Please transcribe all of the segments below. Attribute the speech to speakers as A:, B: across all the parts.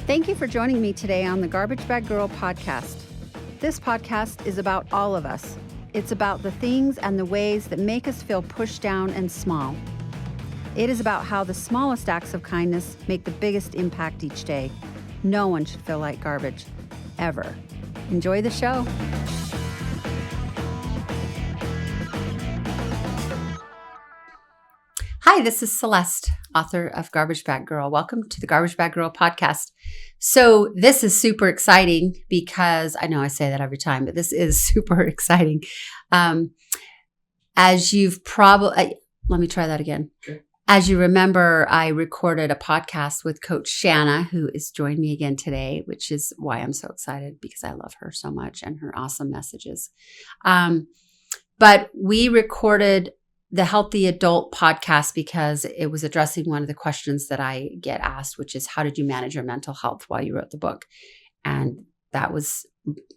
A: Thank you for joining me today on the Garbage Bag Girl podcast. This podcast is about all of us. It's about the things and the ways that make us feel pushed down and small. It is about how the smallest acts of kindness make the biggest impact each day. No one should feel like garbage, ever. Enjoy the show. Hi, this is Celeste, author of Garbage Bag Girl. Welcome to the Garbage Bag Girl podcast. So this is super exciting because I know I say that every time, but this is super exciting. As you've probably, let me try that again. Okay. As you remember, I recorded a podcast with Coach Shanna, who is joining me again today, which is why I'm so excited because I love her so much and her awesome messages. But we recorded the Healthy Adult podcast because it was addressing one of the questions that I get asked, which is how did you manage your mental health while you wrote the book? And that was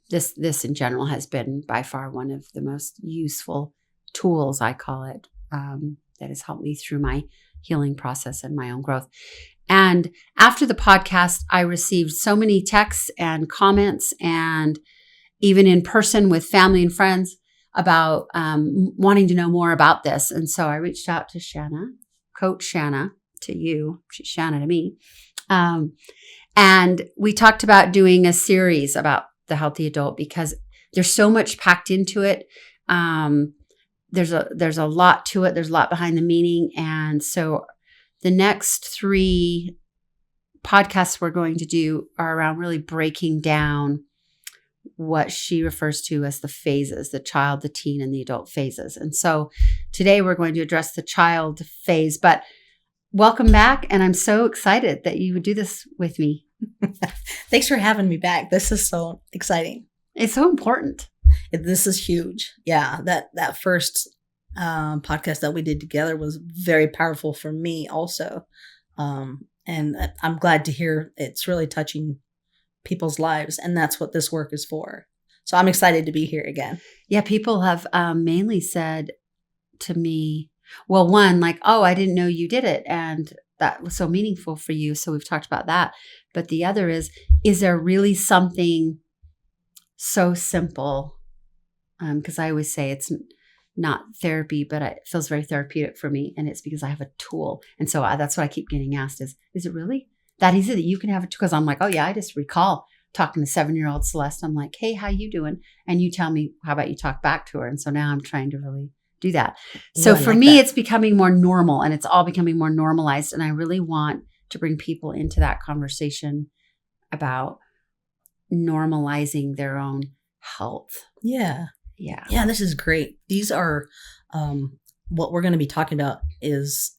A: this in general has been by far one of the most useful tools, I call it, that has helped me through my healing process and my own growth. And after the podcast, I received so many texts and comments and even in person with family and friends about wanting to know more about this. And so I reached out to Shanna, Coach Shanna, to you. She's Shanna to me. And we talked about doing a series about the healthy adult because there's so much packed into it. There's a lot to it. There's a lot behind the meaning. And so the next 3 podcasts we're going to do are around really breaking down what she refers to as the phases, the child, the teen, and the adult phases. And so today we're going to address the child phase, but welcome back. And I'm so excited that you would do this with me.
B: Thanks for having me back. This is so exciting.
A: It's so important.
B: This is huge. Yeah. That first podcast that we did together was very powerful for me also. And I'm glad to hear it's really touching people's lives. And that's what this work is for. So I'm excited to be here again.
A: Yeah. People have mainly said to me, well, one, like, oh, I didn't know you did it. And that was so meaningful for you. So we've talked about that. But the other is there really something so simple? Because I always say it's not therapy, but it feels very therapeutic for me. And it's because I have a tool. And so that's what I keep getting asked is it really that easy that you can have it? Because I'm like, oh yeah, I just recall talking to 7-year-old Celeste. I'm like, hey, how you doing? And you tell me, how about you talk back to her? And so now I'm trying to really do that. So for me, it's becoming more normal and it's all becoming more normalized. And I really want to bring people into that conversation about normalizing their own health.
B: Yeah.
A: Yeah.
B: Yeah, this is great. These are what we're going to be talking about is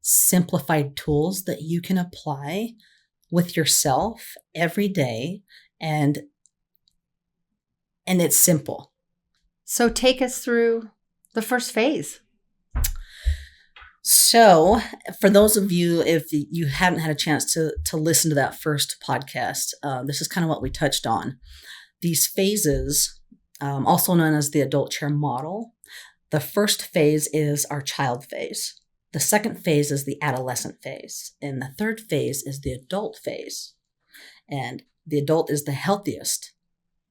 B: simplified tools that you can apply with yourself every day. And it's simple.
A: So take us through the first phase.
B: So for those of you, if you haven't had a chance to listen to that first podcast, this is kind of what we touched on. These phases, also known as the adult chair model. The first phase is our child phase. The second phase is the adolescent phase. And the third phase is the adult phase. And the adult is the healthiest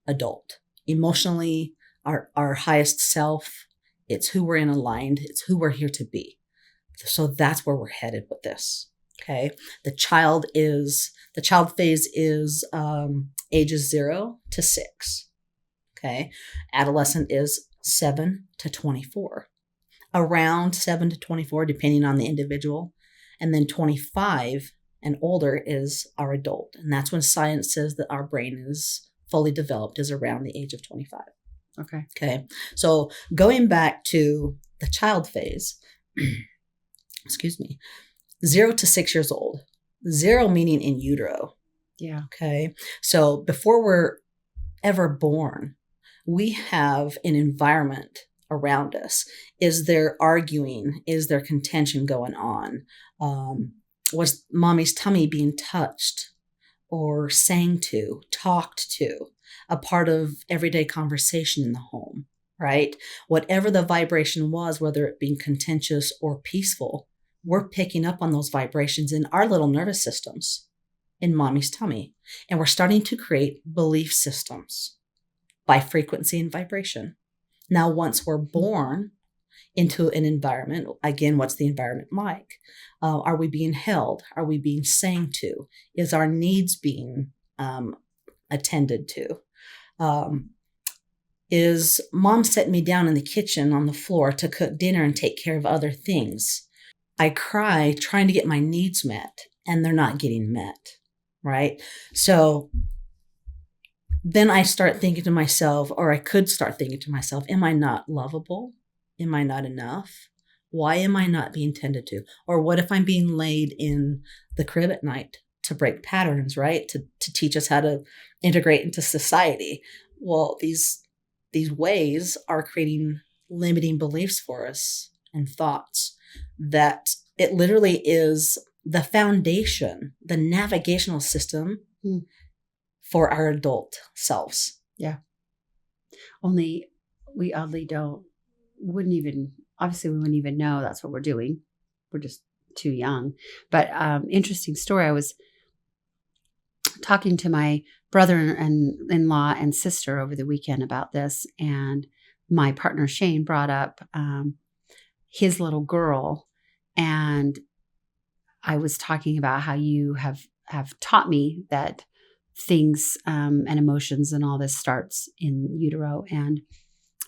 B: adult. Emotionally, our highest self. It's who we're in aligned. It's who we're here to be. So that's where we're headed with this. Okay. The child phase is ages 0 to 6. Okay. Adolescent is 7 to 24. Around 7 to 24, depending on the individual. And then 25 and older is our adult. And that's when science says that our brain is fully developed is around the age of 25.
A: Okay.
B: Okay. So going back to the child phase, excuse me, 0 to 6 years old, 0 meaning in utero.
A: Yeah.
B: Okay. So before we're ever born, we have an environment around us. Is there arguing? Is there contention going on? Was mommy's tummy being touched or sang to, talked to, a part of everyday conversation in the home, right? Whatever the vibration was, whether it being contentious or peaceful, we're picking up on those vibrations in our little nervous systems. in mommy's tummy. And we're starting to create belief systems by frequency and vibration. Now, once we're born into an environment, again, what's the environment like? Are we being held? Are we being sang to? Is our needs being attended to? Is mom setting me down in the kitchen on the floor to cook dinner and take care of other things? I cry trying to get my needs met, and they're not getting met, right? So then I start thinking to myself, or I could start thinking to myself, am I not lovable? Am I not enough? Why am I not being tended to? Or what if I'm being laid in the crib at night to break patterns, right? To teach us how to integrate into society. Well, these ways are creating limiting beliefs for us and thoughts that it literally is the foundation, the navigational system for our adult selves.
A: Yeah. Only we oddly wouldn't even know that's what we're doing. We're just too young. But interesting story. I was talking to my brother-in-law and sister over the weekend about this, and my partner Shane brought up his little girl, and I was talking about how you have taught me that things and emotions and all this starts in utero. And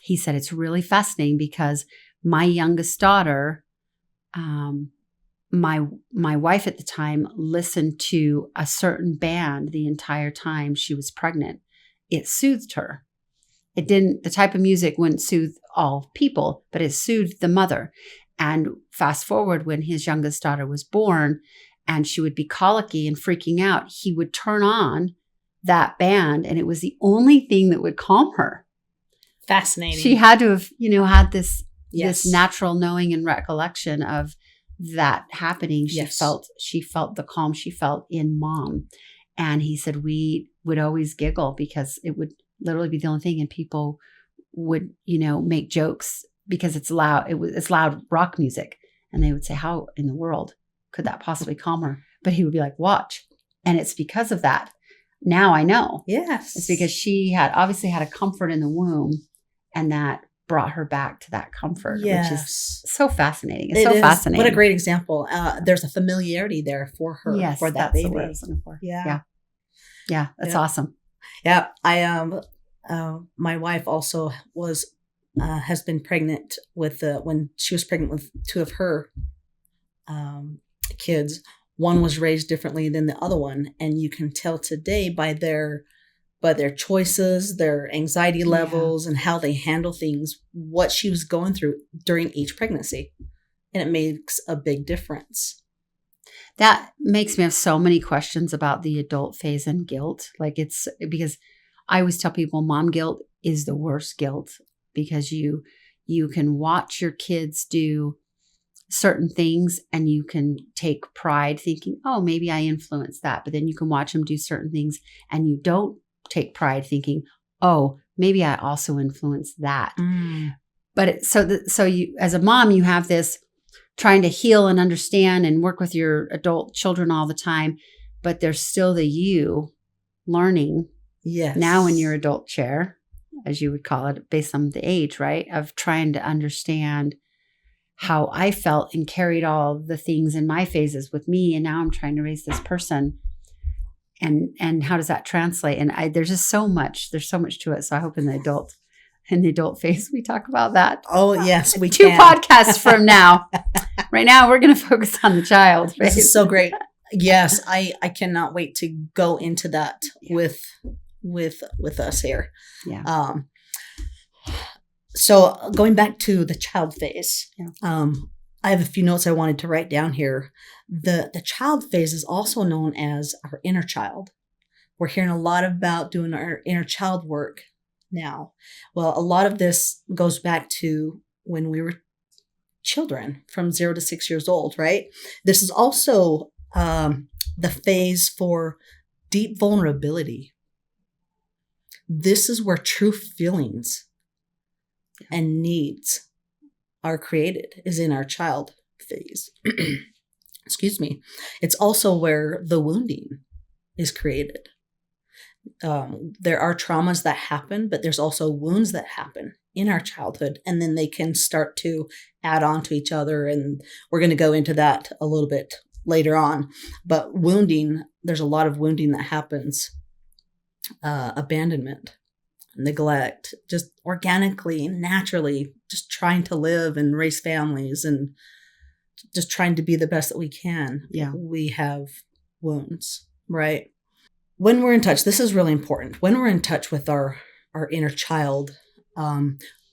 A: he said it's really fascinating because my youngest daughter, my wife at the time, listened to a certain band the entire time she was pregnant. It soothed her. It didn't, the type of music wouldn't soothe all people, but it soothed the mother. And fast forward, when his youngest daughter was born and she would be colicky and freaking out, he would turn on that band, and it was the only thing that would calm her.
B: Fascinating.
A: She had to have, had this natural knowing and recollection of that happening. She felt the calm she felt in mom. And he said we would always giggle because it would literally be the only thing, and people would, make jokes because it's loud. It's loud rock music. And they would say, how in the world could that possibly calm her? But he would be like, watch. And it's because of that. Now I know.
B: Yes.
A: It's because she had obviously had a comfort in the womb, and that brought her back to that comfort, which is so fascinating. It's so fascinating.
B: What a great example. There's a familiarity there for her, for that baby.
A: That's what I was looking for. Yeah. That's awesome.
B: Yeah. My wife also has been pregnant when she was pregnant with two of her kids. One was raised differently than the other one. And you can tell today by their choices, their anxiety levels, and how they handle things, what she was going through during each pregnancy. And it makes a big difference.
A: That makes me have so many questions about the adult phase and guilt. Like, it's because I always tell people mom guilt is the worst guilt, because you can watch your kids do certain things and you can take pride thinking, oh, maybe I influenced that. But then you can watch them do certain things and you don't take pride thinking, oh, maybe I also influenced that. But so you, as a mom, you have this trying to heal and understand and work with your adult children all the time, but there's still the you learning now in your adult chair, as you would call it, based on the age, right? Of trying to understand how I felt and carried all the things in my phases with me. And now I'm trying to raise this person. And how does that translate? And there's just so much. There's so much to it. So I hope in the adult phase, we talk about that.
B: Oh, yes, we
A: can. 2 podcasts from now. Right now, we're going to focus on the child. Right?
B: This is so great. Yes, I cannot wait to go into that with us here.
A: Yeah.
B: So going back to the child phase, I have a few notes I wanted to write down here. The child phase is also known as our inner child. We're hearing a lot about doing our inner child work now. Well, a lot of this goes back to when we were children, from 0 to 6 years old, right? This is also the phase for deep vulnerability. This is where true feelings and needs are created, is in our child phase. Excuse me. It's also where the wounding is created. There are traumas that happen, but there's also wounds that happen in our childhood, and then they can start to add on to each other. And we're going to go into that a little bit later on. But wounding, there's a lot of wounding that happens. Abandonment, neglect, just organically, naturally, just trying to live and raise families and just trying to be the best that we can.
A: Yeah.
B: We have wounds, right? When we're in touch, this is really important. When we're in touch with our inner child,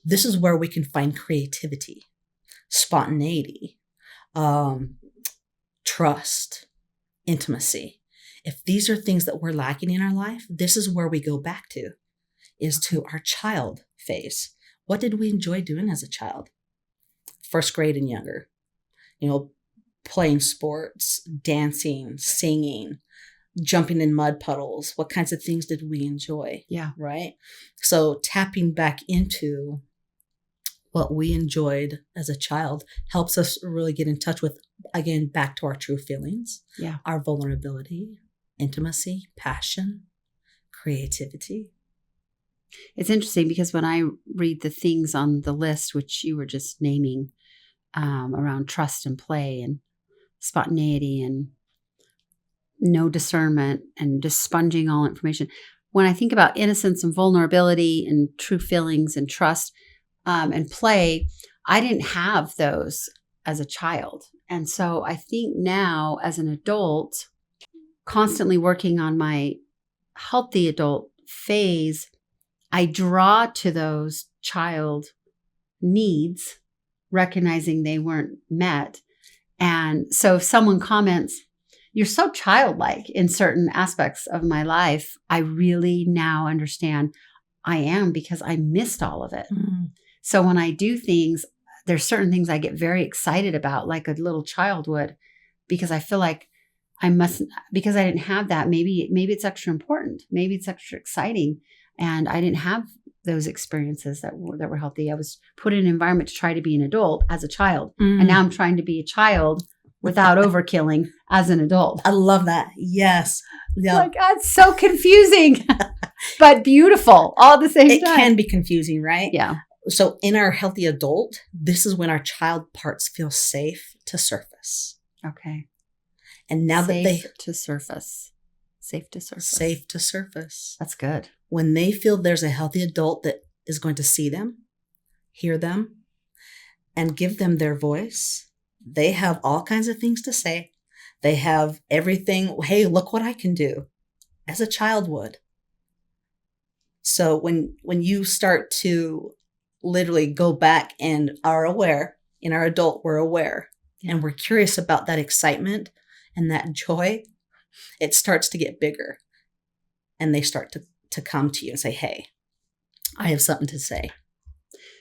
B: this is where we can find creativity, spontaneity, trust, intimacy. If these are things that we're lacking in our life, this is where we go back to, is to our child phase. What did we enjoy doing as a child? First grade and younger, playing sports, dancing, singing, jumping in mud puddles. What kinds of things did we enjoy?
A: Yeah.
B: Right. So tapping back into what we enjoyed as a child helps us really get in touch with, again, back to our true feelings.
A: Yeah.
B: Our vulnerability, intimacy, passion, creativity.
A: It's interesting because when I read the things on the list, which you were just naming, around trust and play and spontaneity and no discernment and just sponging all information. When I think about innocence and vulnerability and true feelings and trust and play, I didn't have those as a child. And so I think now as an adult, constantly working on my healthy adult phase, I draw to those child needs, recognizing they weren't met. And so if someone comments, "You're so childlike in certain aspects of my life," I really now understand I am, because I missed all of it.
B: Mm.
A: So when I do things, there's certain things I get very excited about, like a little child would, because I feel like I mustn't, because I didn't have that. Maybe it's extra important. Maybe it's extra exciting. And I didn't have those experiences that were healthy. I was put in an environment to try to be an adult as a child.
B: Mm.
A: And now I'm trying to be a child without overkilling as an adult.
B: I love that. Yes. Yeah.
A: Like, it's so confusing, but beautiful all at the same time.
B: It can be confusing, right?
A: Yeah.
B: So in our healthy adult, this is when our child parts feel safe to surface.
A: Okay.
B: And now that they
A: Safe to surface.
B: safe to surface.
A: That's good.
B: When they feel there's a healthy adult that is going to see them, hear them, and give them their voice, they have all kinds of things to say. They have everything. Hey, look what I can do, as a child would. So when you start to literally go back and are aware, in our adult, we're aware, and we're curious about that excitement and that joy, it starts to get bigger. And they start to come to you and say, hey, I have something to say.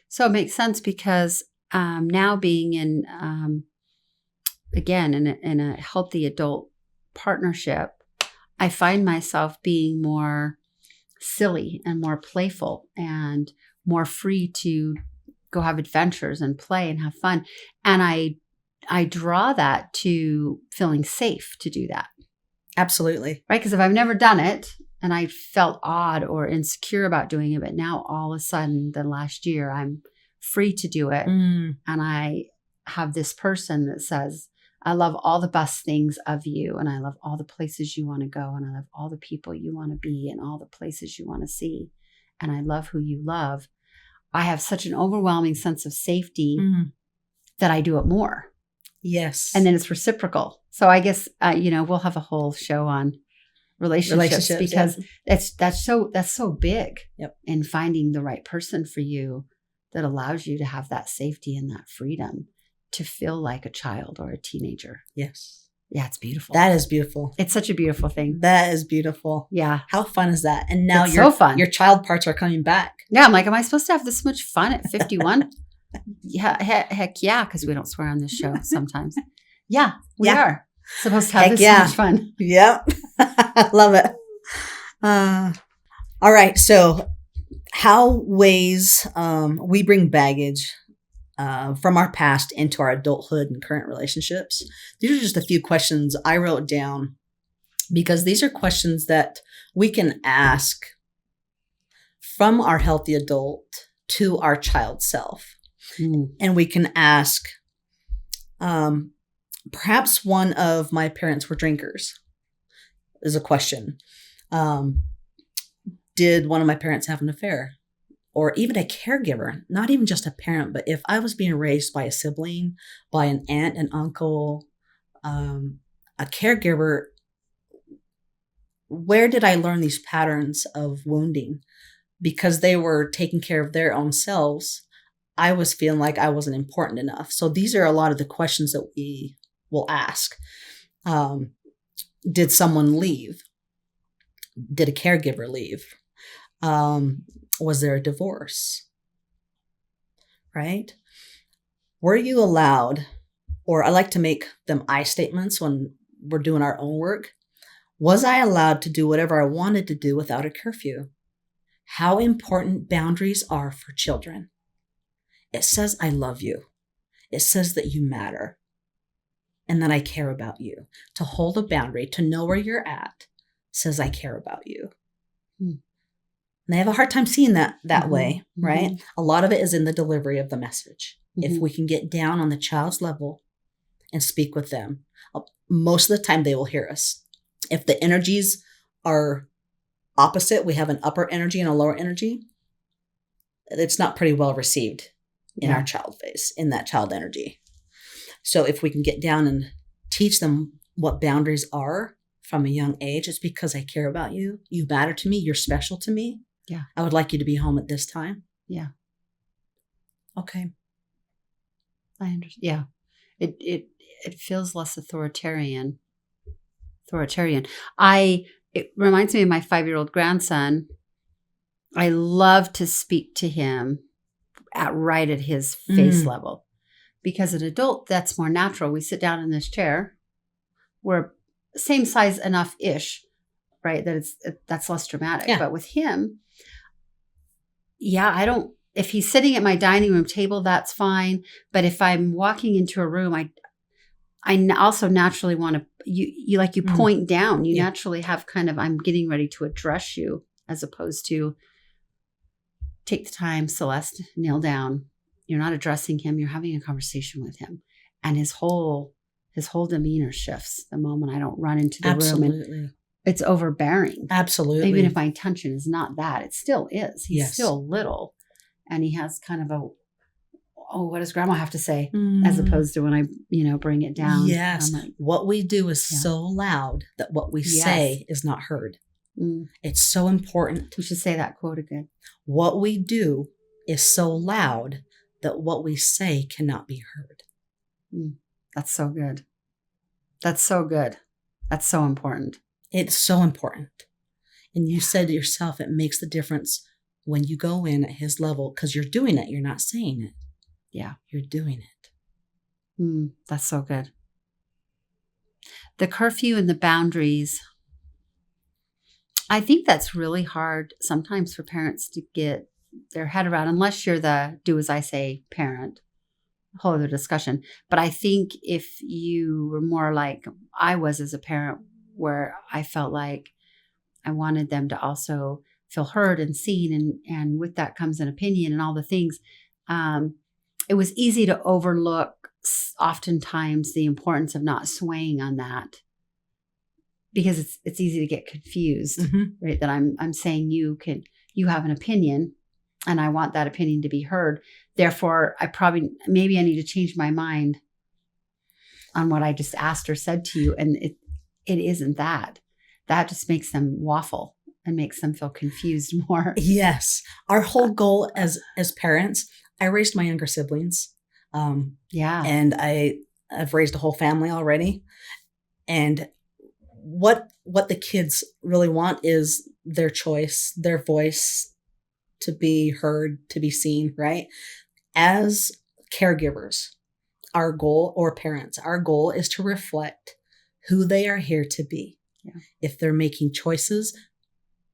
A: So it makes sense because now being in, again, in a healthy adult partnership, I find myself being more silly and more playful and more free to go have adventures and play and have fun. And I draw that to feeling safe to do that.
B: Absolutely.
A: Right? Because if I've never done it and I felt odd or insecure about doing it, but now all of a sudden, the last year, I'm free to do it.
B: Mm.
A: And I have this person that says, I love all the best things of you. And I love all the places you want to go. And I love all the people you want to be and all the places you want to see. And I love who you love. I have such an overwhelming sense of safety that I do it more.
B: Yes.
A: And then it's reciprocal. So I guess, we'll have a whole show on relationships because that's so big in finding the right person for you that allows you to have that safety and that freedom to feel like a child or a teenager.
B: Yes.
A: Yeah, it's beautiful.
B: That is beautiful.
A: It's such a beautiful thing.
B: That is beautiful.
A: Yeah.
B: How fun is that? And now
A: so fun.
B: Your child parts are coming back.
A: Yeah, I'm like, am I supposed to have this much fun at 51? Yeah, heck yeah, because we don't swear on this show sometimes. Yeah, we are supposed to have this much fun.
B: Yep. I love it. All right. So how ways we bring baggage from our past into our adulthood and current relationships. These are just a few questions I wrote down because these are questions that we can ask from our healthy adult to our child self. And we can ask, perhaps one of my parents were drinkers is a question. Did one of my parents have an affair? Or even a caregiver, not even just a parent, but if I was being raised by a sibling, by an aunt, an uncle, a caregiver, where did I learn these patterns of wounding? Because they were taking care of their own selves, I was feeling like I wasn't important enough. So these are a lot of the questions that we will ask. Did someone leave? Did a caregiver leave? Was there a divorce? Right? Were you allowed, or I like to make them I statements when we're doing our own work. Was I allowed to do whatever I wanted to do without a curfew? How important boundaries are for children. It says, I love you. It says that you matter and that I care about you. To hold a boundary, to know where you're at, says I care about you. And they have a hard time seeing that way, right? A lot of it is in the delivery of the message. If we can get down on the child's level and speak with them, most of the time they will hear us. If the energies are opposite, we have an upper energy and a lower energy, it's not pretty well received in our child phase, in that child energy. So if we can get down and teach them what boundaries are from a young age, it's because I care about you. You matter to me. You're special to me.
A: Yeah.
B: I would like you to be home at this time.
A: Yeah.
B: Okay.
A: I understand. Yeah. It feels less authoritarian. It reminds me of my 5-year-old grandson. I love to speak to him right at his face level, because an adult, that's more natural. We sit down in this chair. We're same size enough-ish, right? That's less dramatic.
B: Yeah.
A: But with him, if he's sitting at my dining room table, that's fine. But if I'm walking into a room, I also naturally want to, you point down. You naturally have kind of, I'm getting ready to address you, as opposed to take the time, Celeste, kneel down. You're not addressing him. You're having a conversation with him. And his whole demeanor shifts the moment I don't run into the room. And it's overbearing.
B: Absolutely.
A: Even if my intention is not that, it still is. He's still little. And he has kind of what does grandma have to say? As opposed to when I, bring it down.
B: Yes.
A: Like,
B: what we do is so loud that what we say is not heard. It's so important.
A: We should say that quote again.
B: What we do is so loud that what we say cannot be heard.
A: That's so good. That's so good. That's so important.
B: It's so important. And you said to yourself, it makes the difference when you go in at his level, because you're doing it. You're not saying it.
A: Yeah.
B: You're doing it.
A: That's so good. The curfew and the boundaries. I think that's really hard sometimes for parents to get their head around, unless you're the do as I say parent. A whole other discussion. But I think if you were more like I was as a parent, where I felt like I wanted them to also feel heard and seen, and with that comes an opinion and all the things, it was easy to overlook oftentimes the importance of not swaying on that, because it's easy to get confused, right? That I'm saying you have an opinion and I want that opinion to be heard. Therefore, maybe I need to change my mind on what I just asked or said to you. And it isn't that. That just makes them waffle and makes them feel confused more.
B: Yes. Our whole goal as parents, I raised my younger siblings. And I've raised a whole family already. And what the kids really want is their choice, their voice to be heard, to be seen, right? As caregivers, our goal, or parents, our goal is to reflect who they are here to be. Yeah. If they're making choices,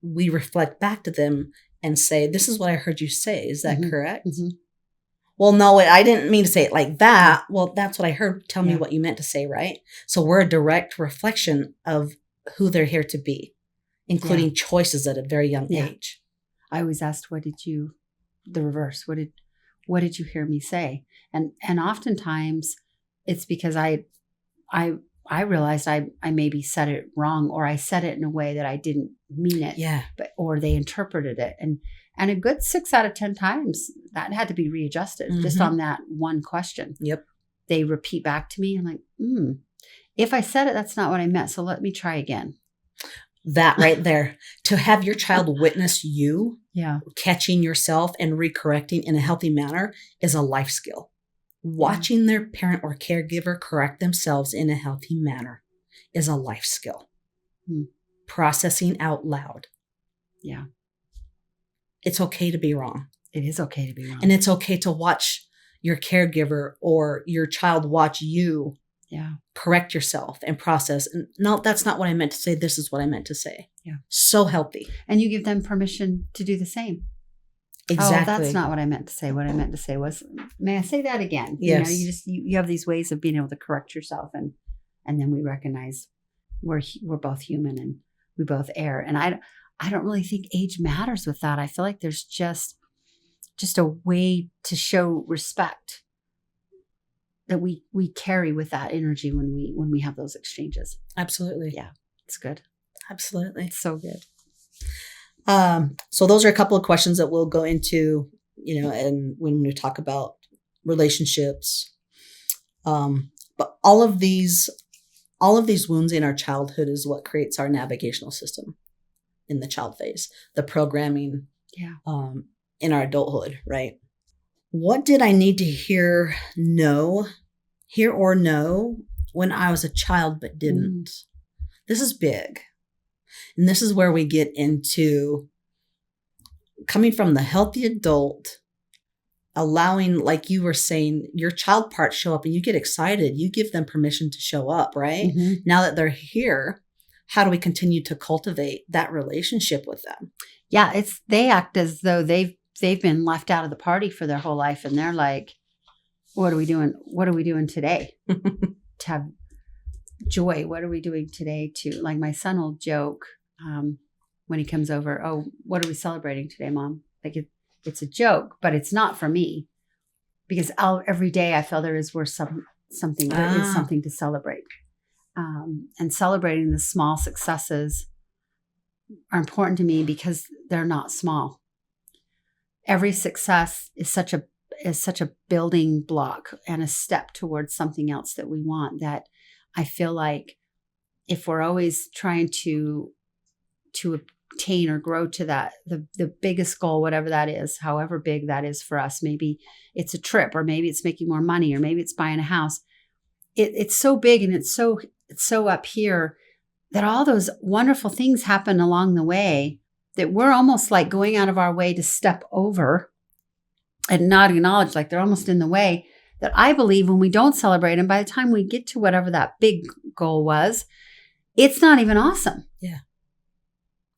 B: we reflect back to them and say, this is what I heard you say. Is that correct? Well, no, I didn't mean to say it like that. Well, that's what I heard. Tell me what you meant to say, right? So we're a direct reflection of who they're here to be, including choices at a very young age.
A: I always asked, the reverse, what did you hear me say? And oftentimes it's because I realized I maybe said it wrong, or I said it in a way that I didn't mean it.
B: Yeah.
A: Or they interpreted it. And a good 6 out of 10 times that had to be readjusted just on that one question.
B: Yep.
A: They repeat back to me. I'm like, if I said it, that's not what I meant. So let me try again.
B: That right there, to have your child witness you catching yourself and recorrecting in a healthy manner is a life skill. Watching their parent or caregiver correct themselves in a healthy manner is a life skill. Processing out loud.
A: Yeah.
B: It's okay to be wrong.
A: It is okay to be wrong.
B: And it's okay to watch your caregiver or your child watch you correct yourself and process. And no, that's not what I meant to say. This is what I meant to say.
A: Yeah.
B: So healthy.
A: And you give them permission to do the same.
B: Exactly.
A: Oh, that's not what I meant to say. What I meant to say was, may I say that again?
B: Yes.
A: You have these ways of being able to correct yourself, and then we recognize we're both human and we both err. And I don't really think age matters with that. I feel like there's just a way to show respect that we carry with that energy when we have those exchanges.
B: Absolutely.
A: Yeah, it's good.
B: Absolutely.
A: It's so good.
B: So those are a couple of questions that we'll go into, and when we talk about relationships. But all of these wounds in our childhood is what creates our navigational system in the child phase, the programming in our adulthood, right? What did I need to hear or know when I was a child but didn't? This is big. And this is where we get into coming from the healthy adult, allowing, like you were saying, your child parts show up and you get excited. You give them permission to show up, right? Mm-hmm. Now that they're here, how do we continue to cultivate that relationship with them?
A: Yeah, they act as though they've been left out of the party for their whole life, and they're like, what are we doing? What are we doing today to have joy? What are we doing today to, like, my son will joke when he comes over, oh, what are we celebrating today, Mom? Like it's a joke, but it's not for me, because every day I feel there is something to celebrate. And celebrating the small successes are important to me because they're not small. Every success is such a building block and a step towards something else that we want, that I feel like if we're always trying to obtain or grow to that, the biggest goal, whatever that is, however big that is for us, maybe it's a trip, or maybe it's making more money, or maybe it's buying a house. It's so big and it's so up here that all those wonderful things happen along the way that we're almost like going out of our way to step over and not acknowledge, like they're almost in the way, that I believe when we don't celebrate them, by the time we get to whatever that big goal was, it's not even awesome.
B: Yeah.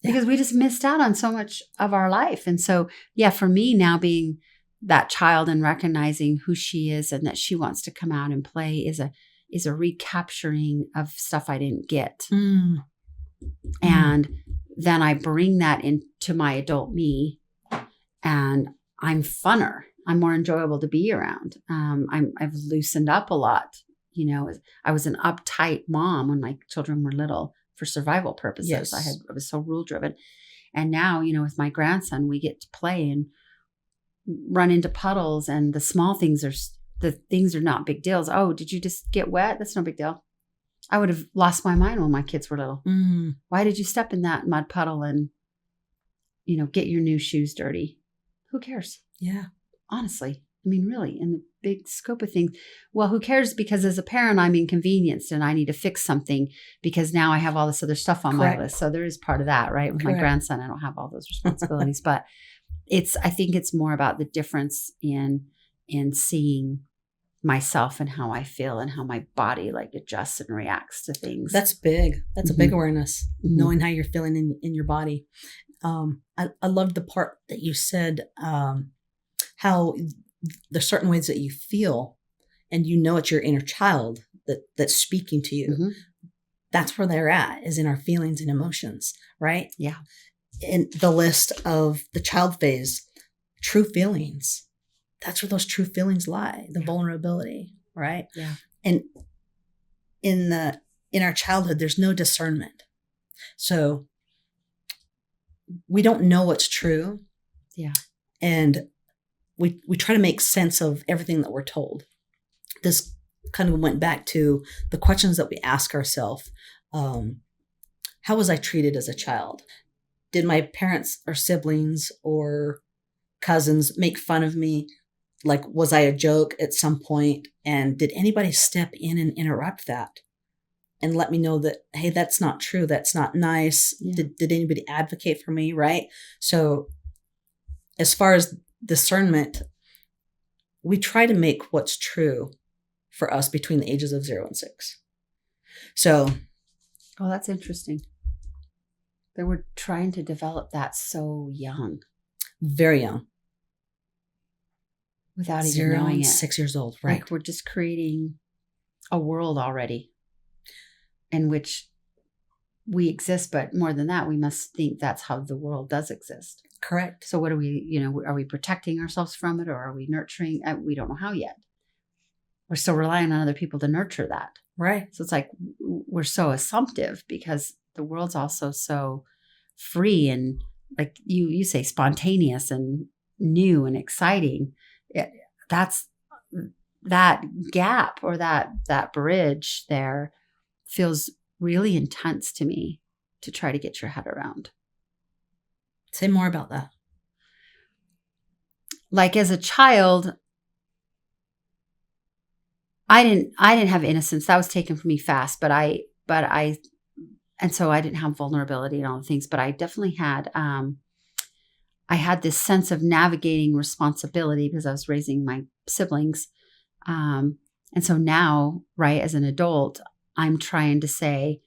A: Because we just missed out on so much of our life. And so, for me now, being that child and recognizing who she is and that she wants to come out and play is a recapturing of stuff I didn't get. And then I bring that into my adult me, and I'm funner. I'm more enjoyable to be around. I've loosened up a lot. I was an uptight mom when my children were little for survival purposes.
B: Yes.
A: I was so rule driven. And now, with my grandson, we get to play and run into puddles, and the small things are not big deals. Oh, did you just get wet? That's no big deal. I would have lost my mind when my kids were little. Why did you step in that mud puddle and, get your new shoes dirty? Who cares?
B: Yeah.
A: Honestly. I mean, really, in the big scope of things. Well, who cares? Because as a parent, I'm inconvenienced and I need to fix something because now I have all this other stuff on my list. So there is part of that, right? With my grandson, I don't have all those responsibilities, but I think it's more about the difference in seeing myself and how I feel and how my body like adjusts and reacts to things.
B: That's big. That's a big awareness, knowing how you're feeling in your body. I loved the part that you said, how there's certain ways that you feel, and it's your inner child that's speaking to you. That's where they're at, is in our feelings and emotions, right?
A: Yeah.
B: In the list of the child phase, true feelings, that's where those true feelings lie, the vulnerability, right?
A: Yeah.
B: And in our childhood, there's no discernment. So we don't know what's true.
A: Yeah.
B: And we try to make sense of everything that we're told. This kind of went back to the questions that we ask ourselves. How was I treated as a child? Did my parents or siblings or cousins make fun of me? Like, was I a joke at some point? And did anybody step in and interrupt that and let me know that, hey, that's not true. That's not nice.
A: Yeah.
B: Did anybody advocate for me? Right. So as far as discernment, we try to make what's true for us between the ages of 0 and 6. So.
A: Oh, that's interesting. They were trying to develop that so young.
B: Very young.
A: Without even
B: 0
A: knowing
B: and
A: it.
B: 6 years old, right?
A: Like we're just creating a world already in which we exist, but more than that, we must think that's how the world does exist.
B: Correct.
A: So what are we, are we protecting ourselves from it, or are we nurturing? We don't know how yet. We're still relying on other people to nurture that.
B: Right.
A: So it's like we're so assumptive because the world's also so free and, like you say, spontaneous and new and exciting. That's that gap or that bridge there feels really intense to me to try to get your head around.
B: Say more about that.
A: Like as a child, I didn't have innocence. That was taken from me fast, and so I didn't have vulnerability and all the things, but I definitely had, I had this sense of navigating responsibility because I was raising my siblings. And so now, right, as an adult, I'm trying to say,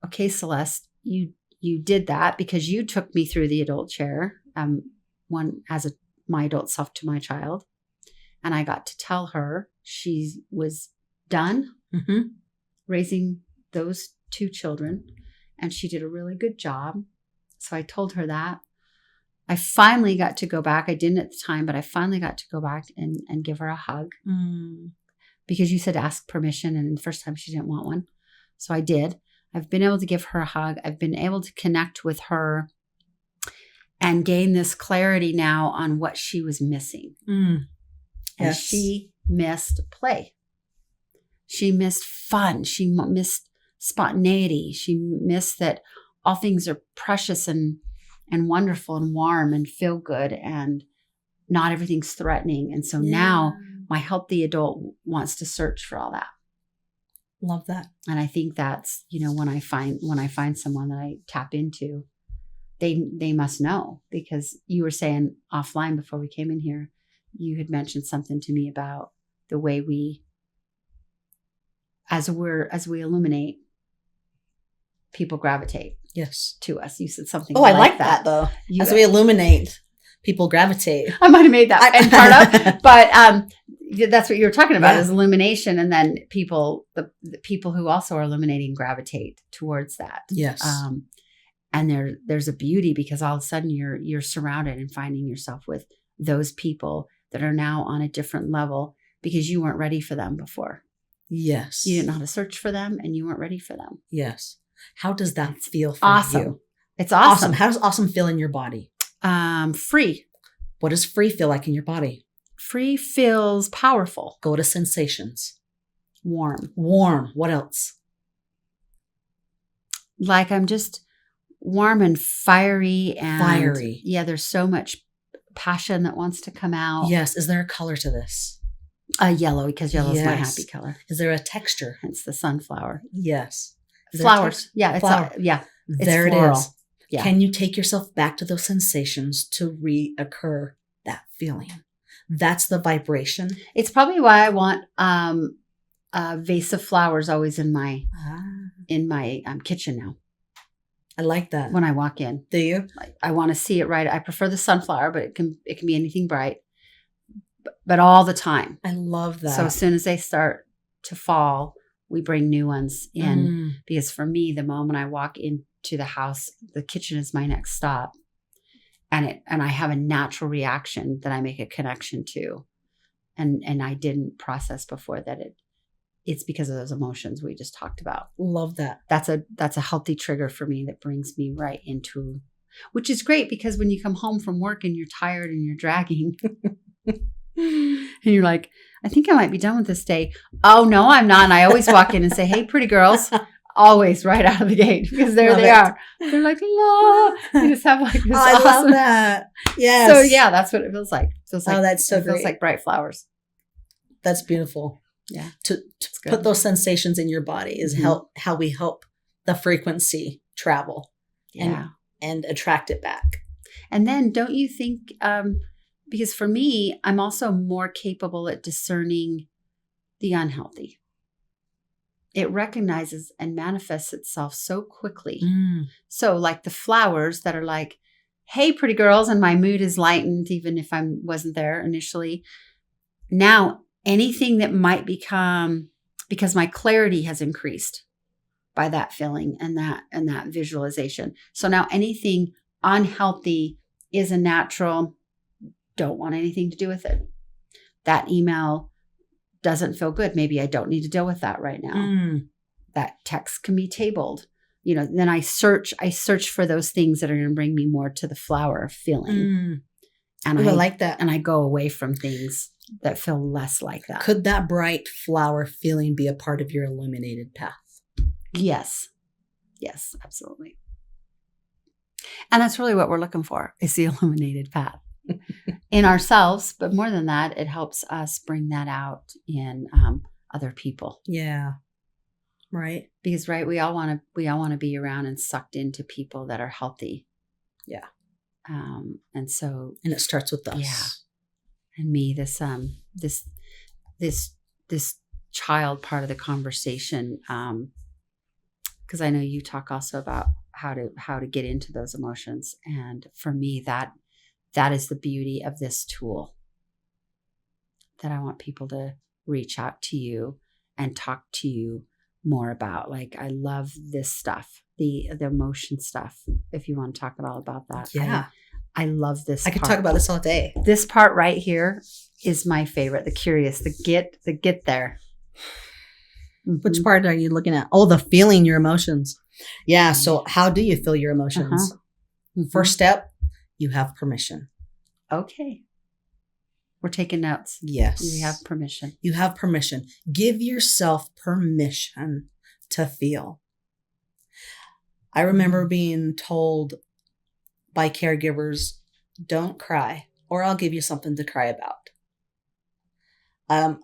A: okay, Celeste, you did that because you took me through the adult chair, my adult self to my child. And I got to tell her she was done raising those 2 children, and she did a really good job. So I told her that. I finally got to go back. I didn't at the time, but I finally got to go back and give her a hug because you said ask permission, and the first time she didn't want one. So I did. I've been able to give her a hug. I've been able to connect with her and gain this clarity now on what she was missing. And
B: Yes.
A: she missed play. She missed fun. She missed spontaneity. She missed that all things are precious and wonderful and warm and feel good and not everything's threatening. And so now my healthy adult wants to search for all that.
B: Love that.
A: And I think that's, when I find someone that I tap into, they must know, because you were saying offline before we came in here, you had mentioned something to me about the way we, as we illuminate, people gravitate to us. You said something.
B: Oh, I like that though. As we illuminate, people gravitate.
A: I might have made that and part up, but that's what you were talking about is illumination, and then people, the people who also are illuminating gravitate towards that.
B: Yes.
A: And there's a beauty because all of a sudden you're surrounded and finding yourself with those people that are now on a different level because you weren't ready for them before.
B: Yes.
A: You didn't know how to search for them and you weren't ready for them.
B: Yes. How does that feel for you?
A: It's awesome.
B: How does awesome feel in your body?
A: Free.
B: What does free feel like in your body?
A: Free feels powerful.
B: Go to sensations.
A: Warm.
B: What else?
A: Like I'm just warm and fiery. Yeah, there's so much passion that wants to come out.
B: Yes. Is there a color to this?
A: Yellow, because yellow is my happy color.
B: Is there a texture?
A: Hence the sunflower.
B: Yes.
A: Flowers. Yeah.
B: There it
A: floral.
B: is.
A: Yeah.
B: Can you take yourself back to those sensations to reoccur that feeling? That's the vibration.
A: It's probably why I want a vase of flowers always in my kitchen now.
B: I like that.
A: When I walk in.
B: Do you?
A: I want to see it right. I prefer the sunflower, but it can be anything bright. But all the time.
B: I love that.
A: So as soon as they start to fall, we bring new ones in. Because for me, the moment I walk into the house, the kitchen is my next stop. And I have a natural reaction that I make a connection to. And I didn't process before that it's because of those emotions we just talked about.
B: Love that.
A: That's a healthy trigger for me that brings me right into, which is great because when you come home from work and you're tired and you're dragging and you're like, I think I might be done with this day. Oh no, I'm not. And I always walk in and say, hey, pretty girls. Always right out of the gate because there they are. They're like, la. They just have like this.
B: I love that. Yes.
A: So yeah, that's what it feels like. It feels like
B: that's so
A: it feels
B: great.
A: like bright flowers.
B: That's beautiful.
A: Yeah.
B: To put those sensations in your body is how we help the frequency travel and attract it back.
A: And then don't you think, because for me, I'm also more capable at discerning the unhealthy. It recognizes and manifests itself so quickly. So like the flowers that are like, hey, pretty girls, and my mood is lightened, even if I wasn't there initially. Now, anything that might become, because my clarity has increased by that feeling and that visualization. So now anything unhealthy is a natural, don't want anything to do with it. That email doesn't feel good. Maybe I don't need to deal with that right now. That text can be tabled. Then I search for those things that are going to bring me more to the flower feeling. And I
B: like that.
A: And I go away from things that feel less like that.
B: Could that bright flower feeling be a part of your illuminated path?
A: Yes. Yes, absolutely. And that's really what we're looking for, is the illuminated path in ourselves. But more than that, it helps us bring that out in other people.
B: Yeah. Right.
A: Because we all want to be around and sucked into people that are healthy.
B: Yeah.
A: And
B: it starts with us.
A: Yeah. And me, this child part of the conversation, because I know you talk also about how to get into those emotions. And for me, that is the beauty of this tool, that I want people to reach out to you and talk to you more about. Like, I love this stuff, the emotion stuff. If you want to talk at all about that.
B: Yeah.
A: I love this.
B: I could talk about this all day.
A: This part right here is my favorite. The curious, the get there.
B: Which part are you looking at? Oh, the feeling your emotions. Yeah. So how do you feel your emotions? First step, you have permission.
A: Okay. We're taking notes.
B: Yes.
A: You have permission.
B: You have permission. Give yourself permission to feel. I remember being told by caregivers, don't cry, or I'll give you something to cry about.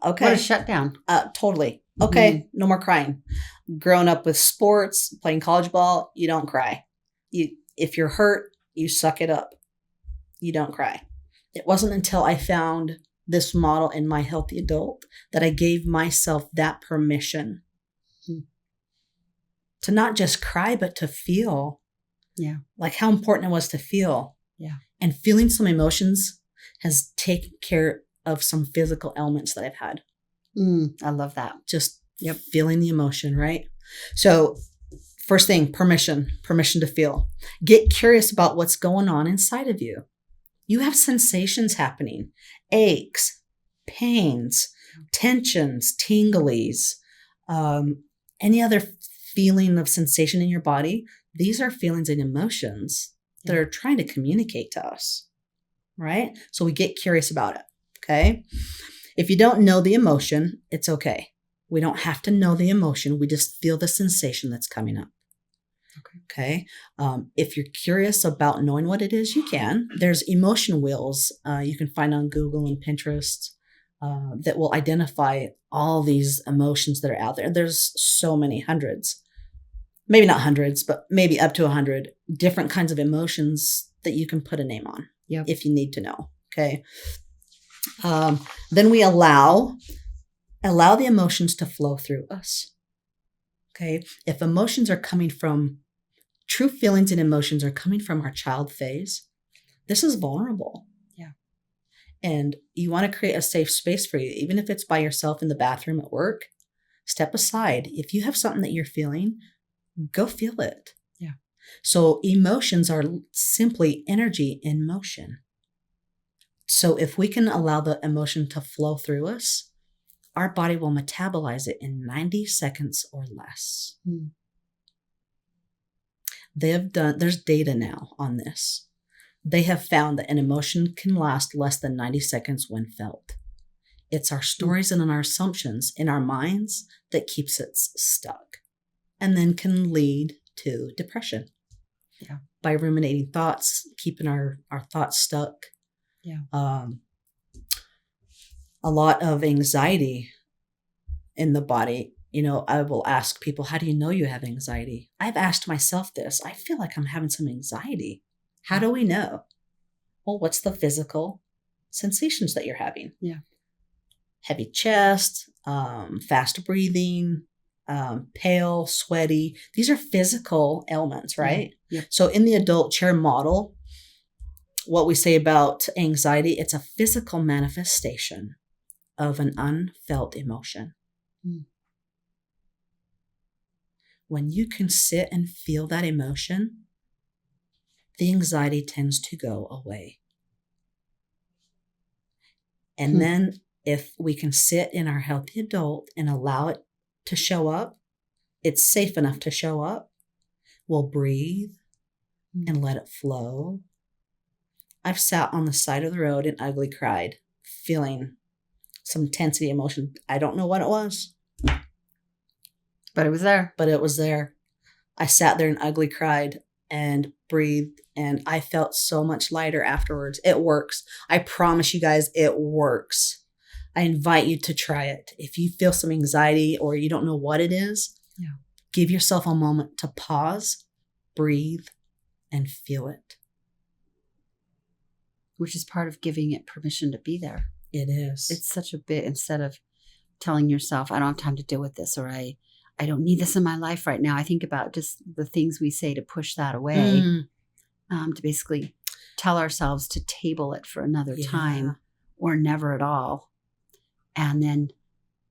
B: Okay.
A: What a shutdown.
B: Totally. Okay. No more crying. Growing up with sports, playing college ball, you don't cry. If you're hurt, you suck it up. You don't cry. It wasn't until I found this model in my healthy adult that I gave myself that permission to not just cry, but to feel.
A: Yeah.
B: Like how important it was to feel.
A: Yeah.
B: And feeling some emotions has taken care of some physical ailments that I've had.
A: I love that.
B: Just feeling the emotion, right? So first thing, permission to feel. Get curious about what's going on inside of you. You have sensations happening, aches, pains, tensions, tinglies, any other feeling of sensation in your body. These are feelings and emotions that are trying to communicate to us, right? So we get curious about it, okay? If you don't know the emotion, it's okay. We don't have to know the emotion. We just feel the sensation that's coming up. Okay. If you're curious about knowing what it is, you can. There's emotion wheels you can find on Google and Pinterest that will identify all these emotions that are out there. There's so many, hundreds, maybe not hundreds, but maybe up to 100 different kinds of emotions that you can put a name on if you need to know. Okay. Then we allow the emotions to flow through us. Okay. If emotions are coming from true feelings and emotions are coming from our child phase, this is vulnerable.
A: Yeah.
B: And you want to create a safe space for you, even if it's by yourself in the bathroom at work. Step aside. If you have something that you're feeling, go feel it.
A: Yeah.
B: So emotions are simply energy in motion. So if we can allow the emotion to flow through us, our body will metabolize it in 90 seconds or less. There's data now on this. They have found that an emotion can last less than 90 seconds when felt. It's our stories and our assumptions in our minds that keeps it stuck and then can lead to depression.
A: Yeah.
B: By ruminating thoughts, keeping our thoughts stuck.
A: Yeah.
B: A lot of anxiety in the body. I will ask people, how do you know you have anxiety? I've asked myself this. I feel like I'm having some anxiety. How do we know? Well, what's the physical sensations that you're having?
A: Yeah.
B: Heavy chest, fast breathing, pale, sweaty. These are physical ailments, right?
A: Yeah.
B: So in the adult chair model, what we say about anxiety, it's a physical manifestation of an unfelt emotion. When you can sit and feel that emotion, the anxiety tends to go away. And then if we can sit in our healthy adult and allow it to show up, it's safe enough to show up. We'll breathe and let it flow. I've sat on the side of the road and ugly cried, feeling some intensity, emotion. I don't know what it was.
A: But it was there.
B: But it was there. I sat there and ugly cried and breathed, and I felt so much lighter afterwards. It works. I promise you guys, it works. I invite you to try it. If you feel some anxiety or you don't know what it is, give yourself a moment to pause, breathe, and feel it.
A: Which is part of giving it permission to be there.
B: It is.
A: It's such a bit, instead of telling yourself, I don't have time to deal with this, or I don't need this in my life right now. I think about just the things we say to push that away, to basically tell ourselves to table it for another time or never at all. And then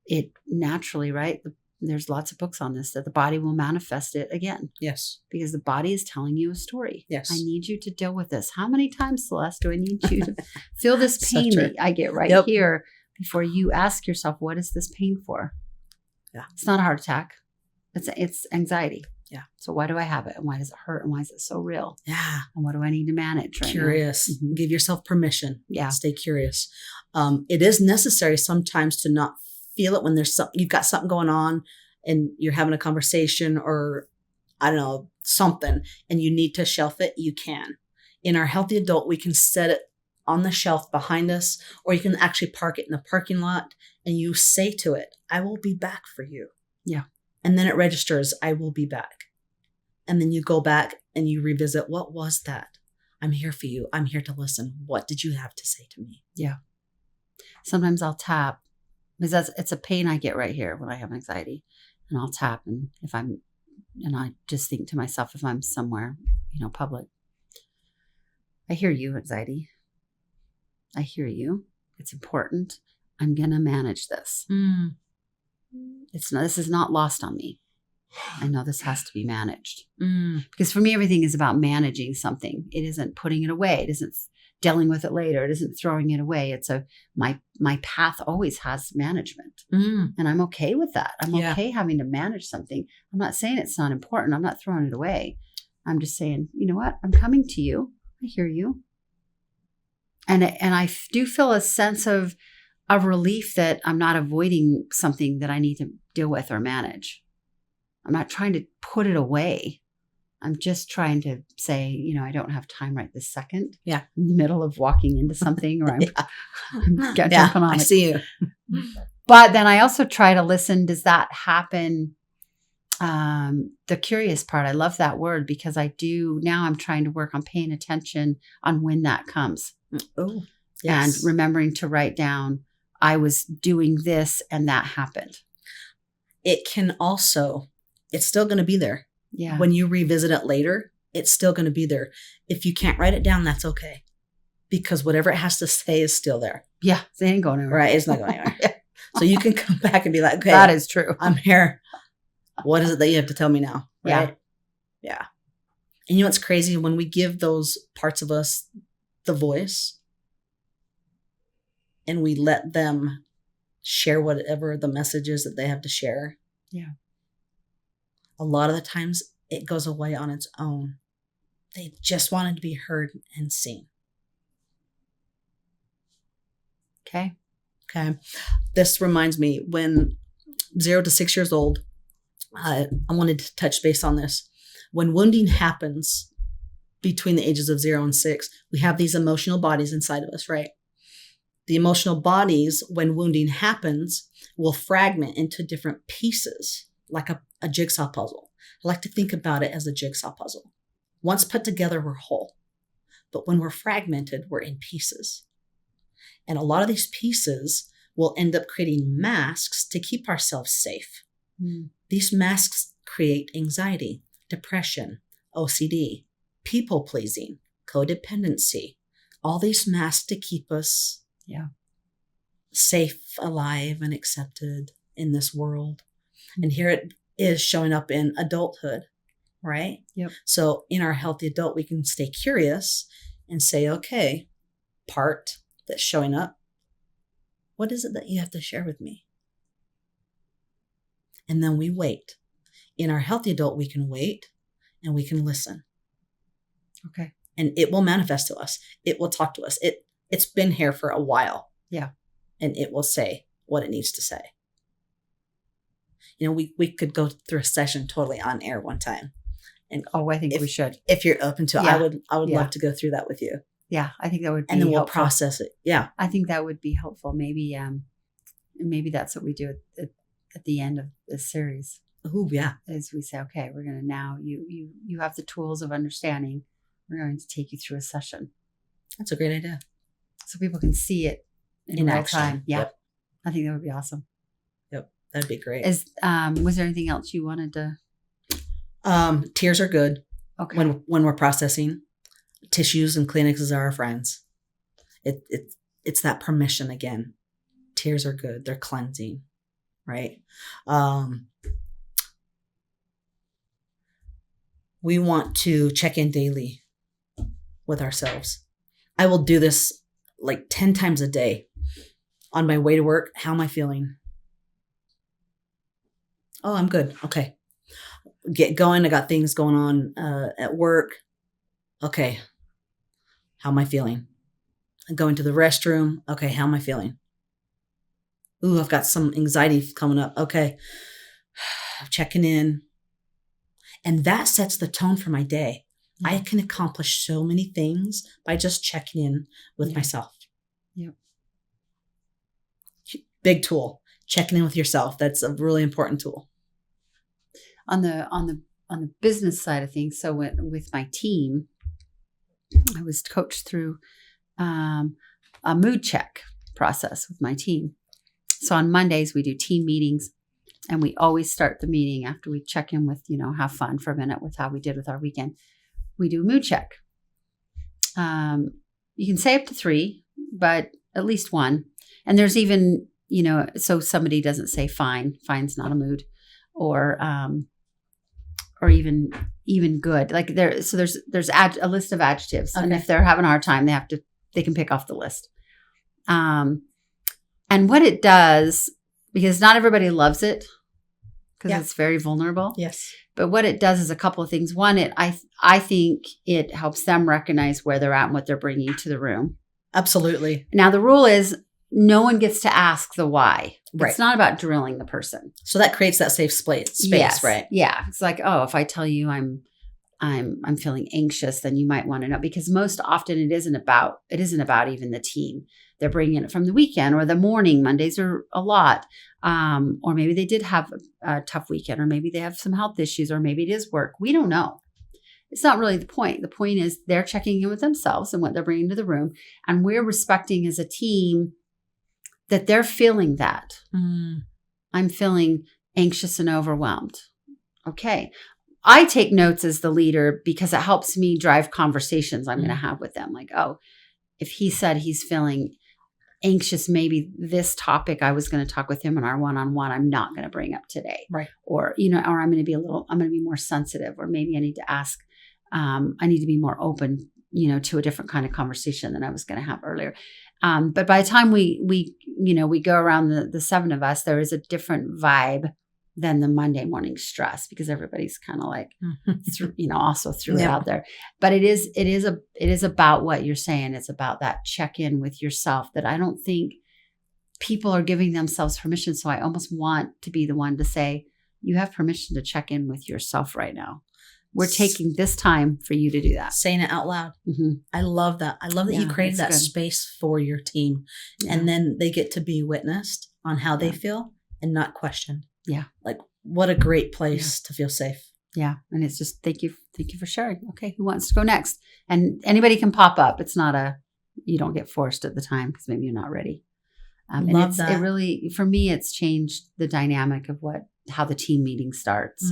A: it naturally, right? There's lots of books on this, that the body will manifest it again.
B: Yes.
A: Because the body is telling you a story.
B: Yes.
A: I need you to deal with this. How many times, Celeste, do I need you to feel this pain that I get here before you ask yourself, what is this pain for?
B: Yeah.
A: It's not a heart attack. It's anxiety.
B: Yeah.
A: So why do I have it? And why does it hurt? And why is it so real?
B: Yeah.
A: And what do I need to manage right
B: Curious.
A: now? Mm-hmm.
B: Give yourself permission.
A: Yeah.
B: Stay curious. It is necessary sometimes to not feel it when there's you've got something going on and you're having a conversation or, I don't know, something, and you need to shelf it. You can. In our healthy adult, we can set it on the shelf behind us, or you can actually park it in the parking lot and you say to it, I will be back for you.
A: Yeah.
B: And then it registers, I will be back. And then you go back and you revisit, what was that? I'm here for you. I'm here to listen. What did you have to say to me?
A: Yeah. Sometimes I'll tap, because it's a pain I get right here when I have anxiety. And I'll tap, and I just think to myself, if I'm somewhere, public, I hear you, anxiety. I hear you. It's important. I'm going to manage this. This is not lost on me. I know this has to be managed. Because for me, everything is about managing something. It isn't putting it away. It isn't dealing with it later. It isn't throwing it away. It's my path always has management. And I'm okay with that. I'm okay having to manage something. I'm not saying it's not important. I'm not throwing it away. I'm just saying, you know what? I'm coming to you. I hear you. And I do feel a sense of relief that I'm not avoiding something that I need to deal with or manage. I'm not trying to put it away. I'm just trying to say, I don't have time right this second.
B: Yeah.
A: In the middle of walking into something, or I'm jumping on it.
B: I see you.
A: But then I also try to listen. Does that happen? The curious part. I love that word, because now I'm trying to work on paying attention on when that comes.
B: Oh, yes.
A: And remembering to write down, I was doing this and that happened.
B: It can also, it's still going to be there.
A: Yeah.
B: When you revisit it later, it's still going to be there. If you can't write it down, that's okay. Because whatever it has to say is still there.
A: Yeah. It ain't going anywhere.
B: Right. It's not going anywhere. So you can come back and be like, okay,
A: That is true.
B: I'm here. What is it that you have to tell me now? Right? Yeah. And you know what's crazy? When we give those parts of us the voice and we let them share whatever the message is that they have to share.
A: Yeah.
B: A lot of the times it goes away on its own. They just wanted to be heard and seen.
A: Okay.
B: Okay. This reminds me when 0 to 6 years old, I wanted to touch base on this. When wounding happens between the ages of 0 and 6, we have these emotional bodies inside of us, right? The emotional bodies, when wounding happens, will fragment into different pieces, like a jigsaw puzzle. I like to think about it as a jigsaw puzzle. Once put together, we're whole. But when we're fragmented, we're in pieces. And a lot of these pieces will end up creating masks to keep ourselves safe. Mm. These masks create anxiety, depression, OCD, people-pleasing, codependency. All these masks to keep us safe, alive, and accepted in this world. And here it is showing up in adulthood, right?
A: Yep.
B: So in our healthy adult, we can stay curious and say, okay, part that's showing up, what is it that you have to share with me? And then we wait. In our healthy adult, we can wait and we can listen.
A: Okay.
B: And it will manifest to us. It will talk to us. It's been here for a while.
A: Yeah.
B: And it will say what it needs to say. You know, we could go through a session totally on air one time. And
A: I think we should.
B: If you're open to it,
A: Yeah.
B: I would love to go through that with you.
A: Yeah, I think that would be
B: and then we'll
A: helpful.
B: process it. Yeah.
A: I think that would be helpful. Maybe that's what we do at the end of this series.
B: Oh, yeah.
A: Is we say, okay, we're going to now, you have the tools of understanding. We're going to take you through a session.
B: That's a great idea.
A: So people can see it in real time. Yeah. Yep. I think that would be awesome.
B: Yep. That'd be great.
A: Was there anything else you wanted to?
B: Tears are good.
A: Okay.
B: When we're processing. Tissues and Kleenexes are our friends. It's that permission again. Tears are good. They're cleansing, right? We want to check in daily with ourselves. I will do this like 10 times a day. On my way to work, how am I feeling? Oh, I'm good. Okay. Get going. I got things going on at work. Okay. How am I feeling? Going to the restroom. Okay. How am I feeling? Ooh, I've got some anxiety coming up. Okay. Checking in. And that sets the tone for my day. I can accomplish so many things by just checking in with myself.
A: Yep.
B: Big tool. Checking in with yourself. That's a really important tool.
A: On the business side of things, so with my team, I was coached through a mood check process with my team. So on Mondays, we do team meetings, and we always start the meeting after we check in with, have fun for a minute with how we did with our weekend. We do a mood check. You can say up to 3, but at least 1. And there's even, so somebody doesn't say fine. Fine's not a mood, or even good. Like there's a list of adjectives, okay. And if they're having a hard time, they can pick off the list. And what it does, because not everybody loves it, because it's very vulnerable.
B: Yes.
A: But what it does is a couple of things. One, I think it helps them recognize where they're at and what they're bringing to the room.
B: Absolutely.
A: Now the rule is no one gets to ask the why.
B: Right.
A: It's not about drilling the person.
B: So that creates that safe space,
A: yes.
B: Right?
A: Yeah. It's like, oh, if I tell you I'm feeling anxious, then you might want to know, because most often it isn't about even the team. They're bringing it from the weekend or the morning. Mondays are a lot. Or maybe they did have a tough weekend, or maybe they have some health issues, or maybe it is work. We don't know. It's not really the point. The point is they're checking in with themselves and what they're bringing to the room. And we're respecting as a team that they're feeling that. I'm feeling anxious and overwhelmed. Okay. I take notes as the leader because it helps me drive conversations I'm going to have with them. Like, oh, if he said he's feeling anxious, maybe this topic I was going to talk with him in our one-on-one, I'm not going to bring up today.
B: Right.
A: Or, or I'm going to be more sensitive, or maybe I need to ask, I need to be more open, to a different kind of conversation than I was going to have earlier. But by the time we go around the 7 of us, there is a different vibe than the Monday morning stress, because everybody's kind of like, also threw it out there. But it is about what you're saying. It's about that check-in with yourself that I don't think people are giving themselves permission. So I almost want to be the one to say, you have permission to check in with yourself right now. We're taking this time for you to do that.
B: Saying it out loud.
A: Mm-hmm.
B: I love that. I love that you created that space for your team. Yeah. And then they get to be witnessed on how they feel and not questioned. Yeah. Like, what a great place to feel safe.
A: Yeah. And it's just, thank you for sharing. Okay. Who wants to go next? And anybody can pop up. It's not you don't get forced at the time because maybe you're not ready.
B: Love that.
A: It really, for me, it's changed the dynamic of how the team meeting starts.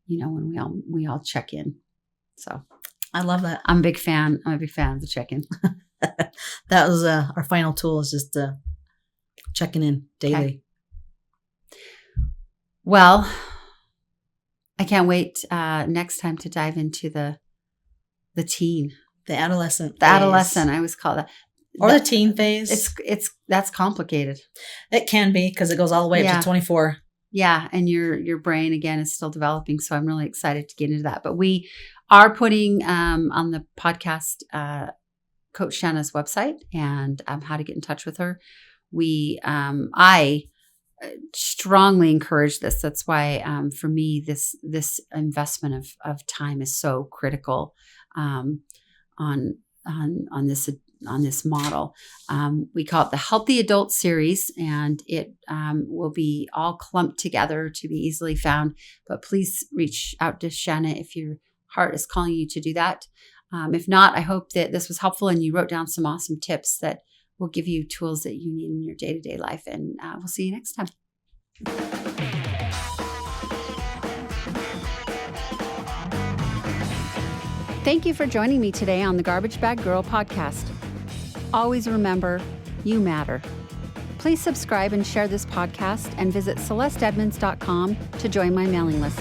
A: When we all check in. So
B: I love that.
A: I'm a big fan of the check-in.
B: That was our final tool, is just checking in daily. Okay.
A: Well, I can't wait next time to dive into the teen.
B: The adolescent.
A: The adolescent, I always call that.
B: Or the teen phase.
A: That's complicated.
B: It can be, because it goes all the way up to 24.
A: Yeah. And your brain, again, is still developing. So I'm really excited to get into that. But we are putting on the podcast Coach Shanna's website and how to get in touch with her. I strongly encourage this. That's why for me, this investment of time is so critical on this model. We call it the Healthy Adult Series, and it will be all clumped together to be easily found. But please reach out to Shanna if your heart is calling you to do that. If not, I hope that this was helpful and you wrote down some awesome tips that will give you tools that you need in your day-to-day life. And we'll see you next time. Thank you for joining me today on the Garbage Bag Girl podcast. Always remember, you matter. Please subscribe and share this podcast, and visit CelesteEdmonds.com to join my mailing list.